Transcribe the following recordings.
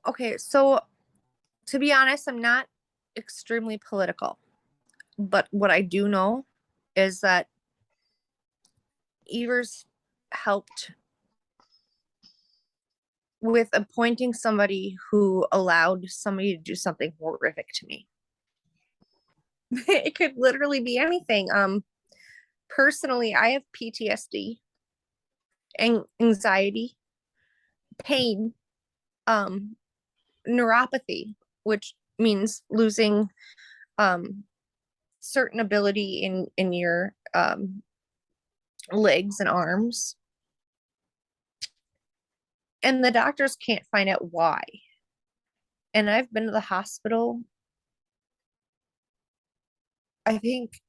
Okay, so to be honest, I'm not extremely political, but what I do know is that Evers helped with appointing somebody who allowed somebody to do something horrific to me. It could literally be anything. Personally, I have PTSD, anxiety, pain, um, neuropathy, which means losing certain ability in your legs and arms. And the doctors can't find out why. And I've been to the hospital, I think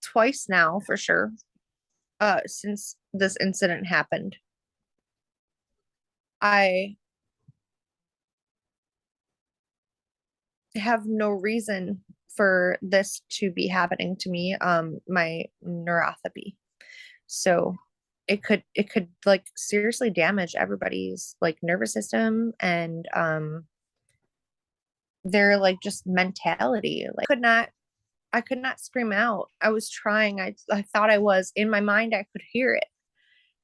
twice now for sure, since this incident happened. I have no reason for this to be happening to me, my neuropathy. So it could like seriously damage everybody's like nervous system and their like just mentality. Like I could not scream out. I was trying. I thought I was. In my mind I could hear it.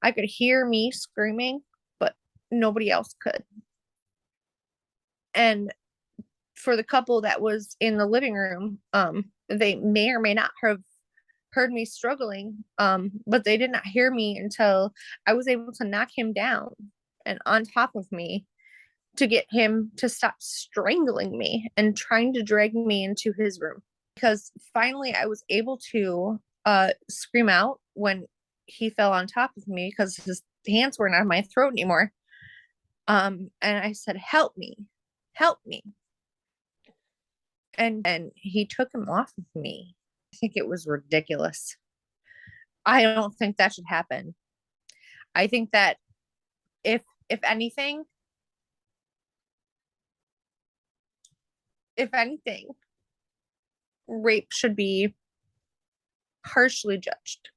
I could hear me screaming, but nobody else could. And for the couple that was in the living room, they may or may not have heard me struggling, but they did not hear me until I was able to knock him down and on top of me to get him to stop strangling me and trying to drag me into his room. Because finally I was able to scream out when he fell on top of me because his hands weren't on my throat anymore. And I said, help me, help me. And he took him off of me. I think it was ridiculous. I don't think that should happen. I think that if anything, if anything, rape should be harshly judged.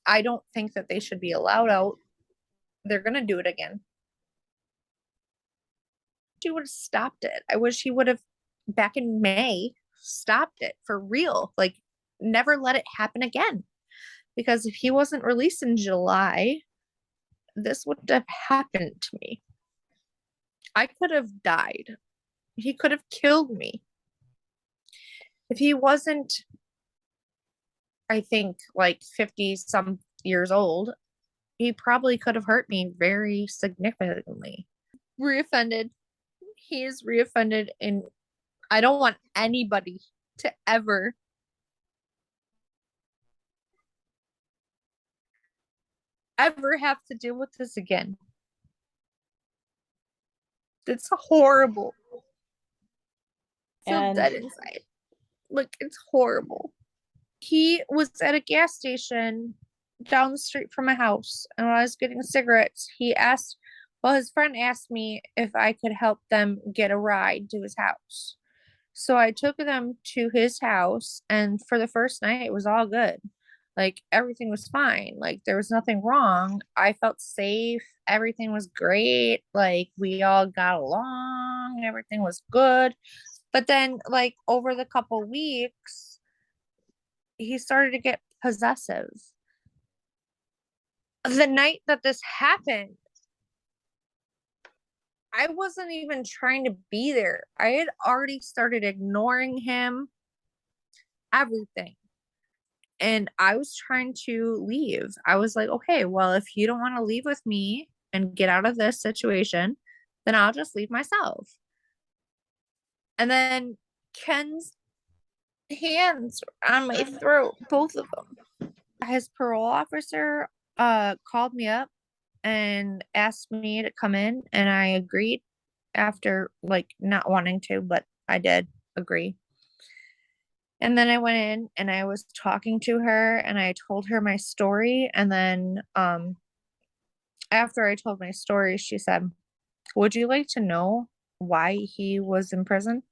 I don't think that they should be allowed out. They're gonna do it again. He would have stopped it. I wish he would have back in May stopped it for real. Like never let it happen again. Because if he wasn't released in July, this would have happened to me. I could have died. He could have killed me. If he wasn't, I think, like 50 some years old, he probably could have hurt me very significantly. Reoffended. He is reoffended, and I don't want anybody to ever have to deal with this again. It's horrible. I feel dead inside. Like it's horrible. He was at a gas station down the street from my house, and when I was getting cigarettes, his friend asked me if I could help them get a ride to his house. So I took them to his house, and for the first night, it was all good. Like everything was fine. Like there was nothing wrong. I felt safe. Everything was great. Like we all got along. Everything was good. But then, like over the couple weeks, he started to get possessive. The night that this happened, I wasn't even trying to be there. I had already started ignoring him, everything. And I was trying to leave. I was like, okay, well, if you don't want to leave with me and get out of this situation, then I'll just leave myself. And then Ken's hands on my throat, both of them. His parole officer called me up and asked me to come in, and I agreed after like not wanting to, but I did agree. And then I went in and I was talking to her and I told her my story. And then after I told my story, she said, would you like to know why he was in prison?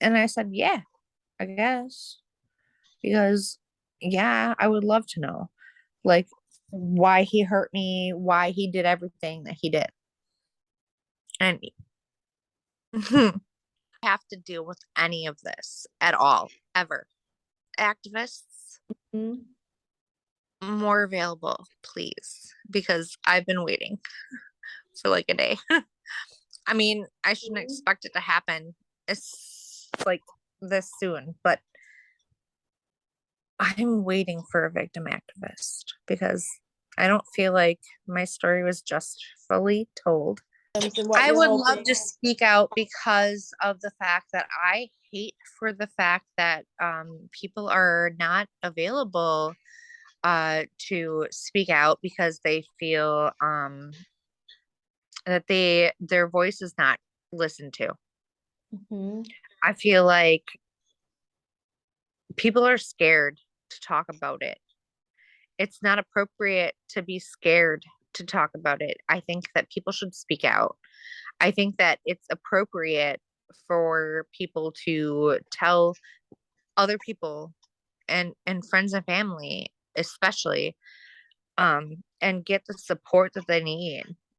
And I said, yeah, I guess. Because, yeah, I would love to know. Like, why he hurt me, why he did everything that he did. And have to deal with any of this at all, ever. Activists, Mhm. more available, please, because I've been waiting for like a day. I mean, I shouldn't expect it to happen. It's like this soon, but I'm waiting for a victim activist because I don't feel like my story was just fully told. And what I you're would love to hoping. speak out because of the fact that I hate for the fact that people are not available to speak out because they feel that their voice is not listened to. Mhm. I feel like people are scared to talk about it. It's not appropriate to be scared to talk about it. I think that people should speak out. I think that it's appropriate for people to tell other people and friends and family especially and get the support that they need